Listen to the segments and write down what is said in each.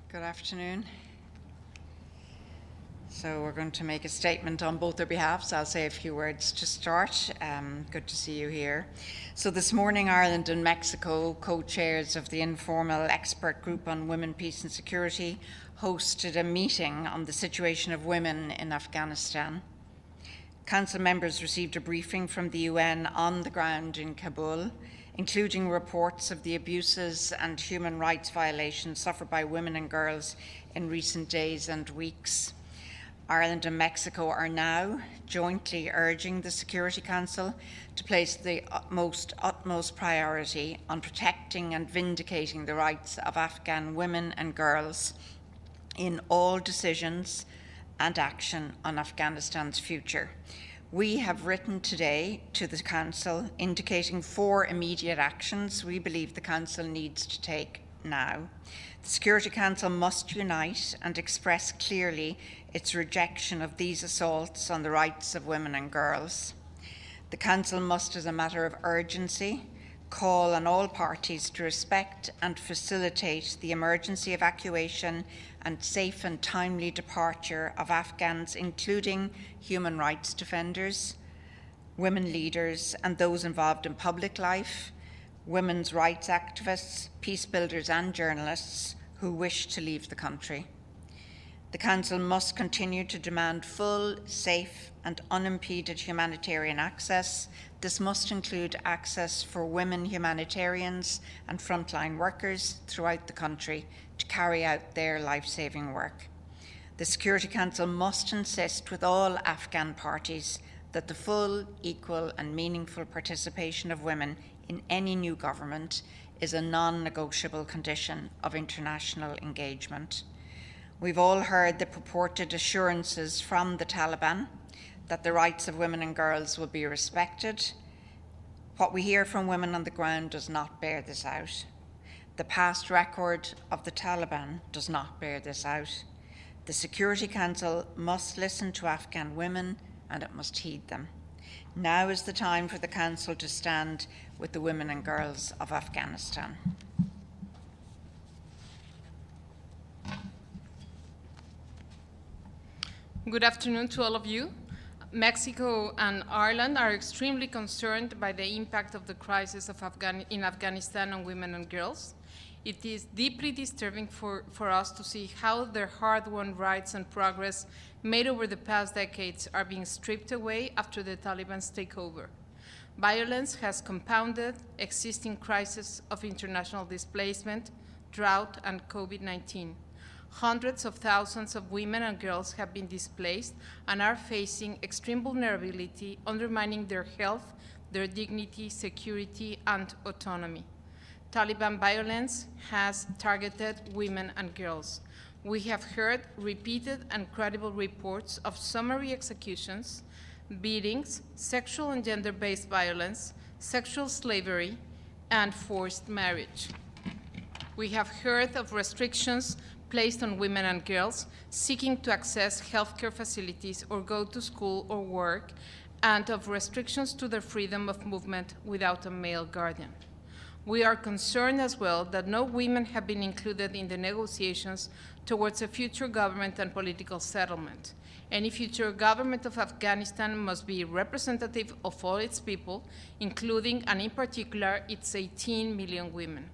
Good afternoon. So we're going to make a statement on both their behalves. I'll say a few words to start. Good to see you here. So this morning, Ireland and Mexico, co-chairs of the informal expert group on women, peace and security, hosted a meeting on the situation of women in Afghanistan. Council members received a briefing from the UN on the ground in Kabul, including reports of the abuses and human rights violations suffered by women and girls in recent days and weeks. Ireland and Mexico are now jointly urging the Security Council to place the utmost priority on protecting and vindicating the rights of Afghan women and girls in all decisions and action on Afghanistan's future. We have written today to the Council indicating 4 immediate actions we believe the Council needs to take now. The Security Council must unite and express clearly its rejection of these assaults on the rights of women and girls. The Council must, as a matter of urgency, call on all parties to respect and facilitate the emergency evacuation and safe and timely departure of Afghans, including human rights defenders, women leaders, and those involved in public life, women's rights activists, peace builders, and journalists who wish to leave the country. The Council must continue to demand full, safe, and unimpeded humanitarian access. This must include access for women humanitarians and frontline workers throughout the country to carry out their life-saving work. The Security Council must insist with all Afghan parties that the full, equal, and meaningful participation of women in any new government is a non-negotiable condition of international engagement. We've all heard the purported assurances from the Taliban that the rights of women and girls will be respected. What we hear from women on the ground does not bear this out. The past record of the Taliban does not bear this out. The Security Council must listen to Afghan women and it must heed them. Now is the time for the Council to stand with the women and girls of Afghanistan. Good afternoon to all of you. Mexico and Ireland are extremely concerned by the impact of the crisis in Afghanistan on women and girls. It is deeply disturbing for us to see how their hard-won rights and progress made over the past decades are being stripped away after the Taliban's takeover. Violence has compounded existing crises of international displacement, drought, and COVID-19. Hundreds of thousands of women and girls have been displaced and are facing extreme vulnerability, undermining their health, their dignity, security, and autonomy. Taliban violence has targeted women and girls. We have heard repeated and credible reports of summary executions, beatings, sexual and gender-based violence, sexual slavery, and forced marriage. We have heard of restrictions placed on women and girls seeking to access healthcare facilities or go to school or work, and of restrictions to their freedom of movement without a male guardian. We are concerned as well that no women have been included in the negotiations towards a future government and political settlement. Any future government of Afghanistan must be representative of all its people, including and in particular its 18 million women.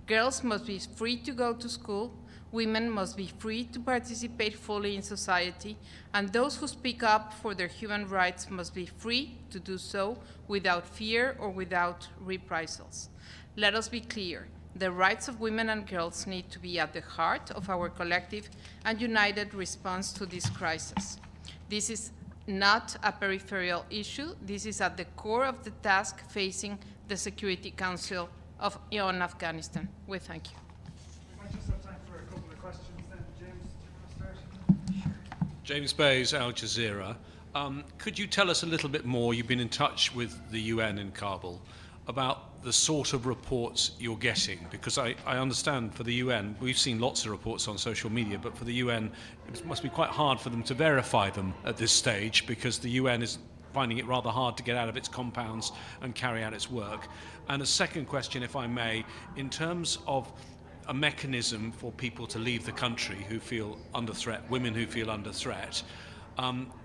Girls must be free to go to school, women must be free to participate fully in society, and those who speak up for their human rights must be free to do so without fear or without reprisals. Let us be clear, the rights of women and girls need to be at the heart of our collective and united response to this crisis. This is not a peripheral issue. This is at the core of the task facing the Security Council on Afghanistan. We thank you. We might just have time for a couple of questions then. James, do you want to start? James Bays, Al Jazeera. Could you tell us a little bit more, you've been in touch with the UN in Kabul, about the sort of reports you're getting? Because I understand for the UN, we've seen lots of reports on social media, but for the UN, it must be quite hard for them to verify them at this stage, because the UN is finding it rather hard to get out of its compounds and carry out its work. And a second question, if I may, in terms of a mechanism for people to leave the country who feel under threat, women who feel under threat.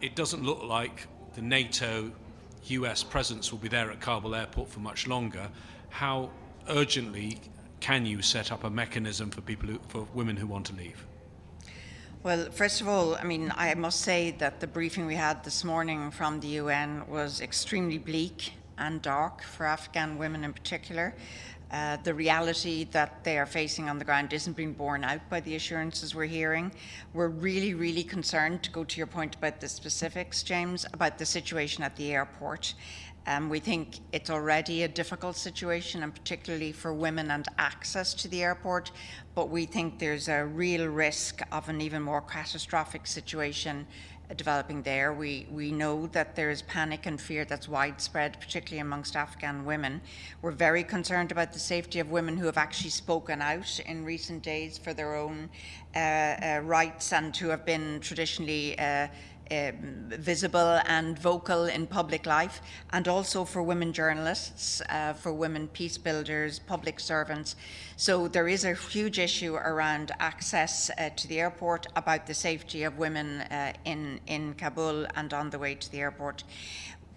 It doesn't look like the NATO US presence will be there at Kabul airport for much longer. How urgently can you set up a mechanism for for women who want to leave? Well, first of all, I mean, I must say that the briefing we had this morning from the UN was extremely bleak and dark for Afghan women in particular. The reality that they are facing on the ground isn't being borne out by the assurances we're hearing. We're really, really concerned, to go to your point about the specifics, James, about the situation at the airport. We think it's already a difficult situation, and particularly for women and access to the airport, but we think there's a real risk of an even more catastrophic situation developing there. We know that there is panic and fear that's widespread, particularly amongst Afghan women. We're very concerned about the safety of women who have actually spoken out in recent days for their own rights and who have been traditionally visible and vocal in public life, and also for women journalists, for women peace builders, public servants. So there is a huge issue around access to the airport, about the safety of women in Kabul and on the way to the airport.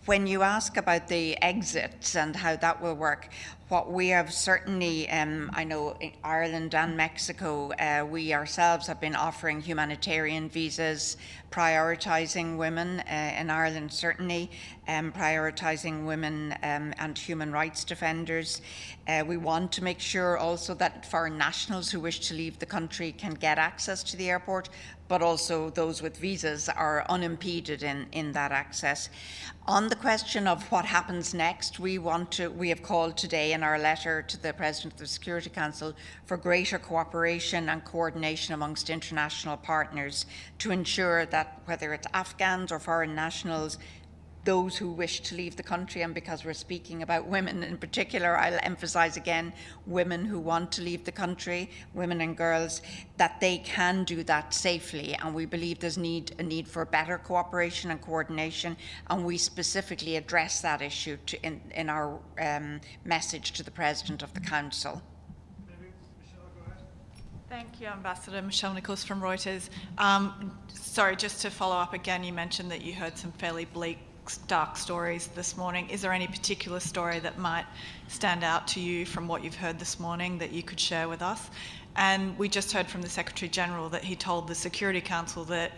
When you ask about the exits and how that will work, what we have certainly, I know in Ireland and Mexico, we ourselves have been offering humanitarian visas, prioritising women, in Ireland certainly, prioritising women and human rights defenders. We want to make sure also that foreign nationals who wish to leave the country can get access to the airport, but also those with visas are unimpeded in that access. On the question of what happens next, we have called today in our letter to the President of the Security Council for greater cooperation and coordination amongst international partners to ensure that whether it's Afghans or foreign nationals, those who wish to leave the country, and because we're speaking about women in particular, I'll emphasize again, women who want to leave the country, women and girls, that they can do that safely. And we believe there's a need for better cooperation and coordination, and we specifically address that issue in our message to the President of the Council. Maybe Michelle, go ahead. Thank you, Ambassador. Michelle Nicholas from Reuters. Sorry, just to follow up again, you mentioned that you heard some fairly bleak, dark stories this morning. Is there any particular story that might stand out to you from what you've heard this morning that you could share with us? And we just heard from the Secretary General that he told the Security Council that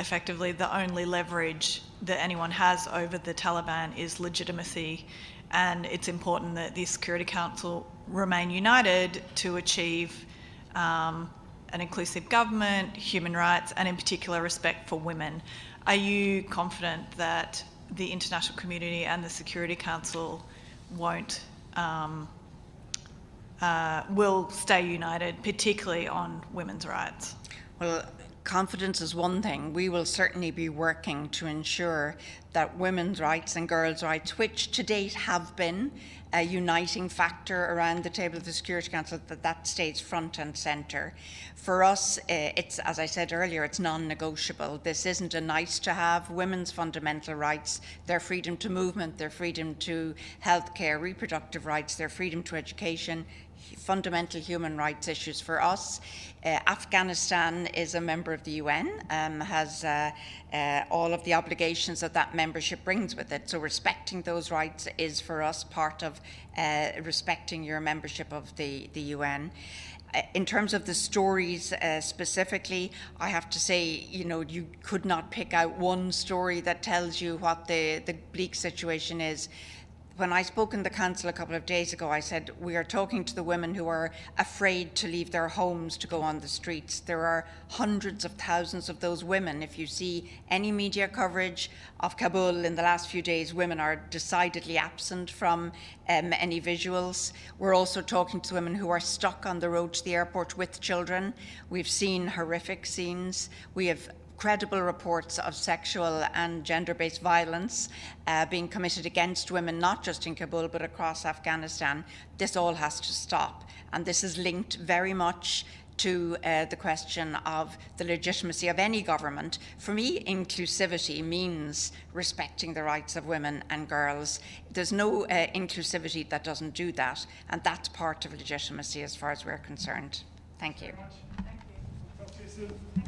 effectively the only leverage that anyone has over the Taliban is legitimacy, and it's important that the Security Council remain united to achieve an inclusive government, human rights, and in particular respect for women. Are you confident that the international community and the Security Council will stay united, particularly on women's rights? Well, confidence is one thing. We will certainly be working to ensure that women's rights and girls' rights, which to date have been a uniting factor around the table of the Security Council, that stays front and centre. For us, it's, as I said earlier, it's non-negotiable. This isn't a nice to have. Women's fundamental rights, their freedom to movement, their freedom to healthcare, reproductive rights, their freedom to education, fundamental human rights issues for us. Afghanistan is a member of the UN, has all of the obligations that membership brings with it. So respecting those rights is for us part of respecting your membership of the UN. In terms of the stories specifically, I have to say, you could not pick out one story that tells you what the bleak situation is. When I spoke in the council a couple of days ago, I said we are talking to the women who are afraid to leave their homes to go on the streets. There are hundreds of thousands of those women. If you see any media coverage of Kabul in the last few days, women are decidedly absent from any visuals. We're also talking to women who are stuck on the road to the airport with children. We've seen horrific scenes. We have credible reports of sexual and gender-based violence being committed against women, not just in Kabul, but across Afghanistan. This all has to stop. And this is linked very much to the question of the legitimacy of any government. For me, inclusivity means respecting the rights of women and girls. There's no inclusivity that doesn't do that, and that's part of legitimacy as far as we're concerned. Thank you. Thank you. Talk to you soon.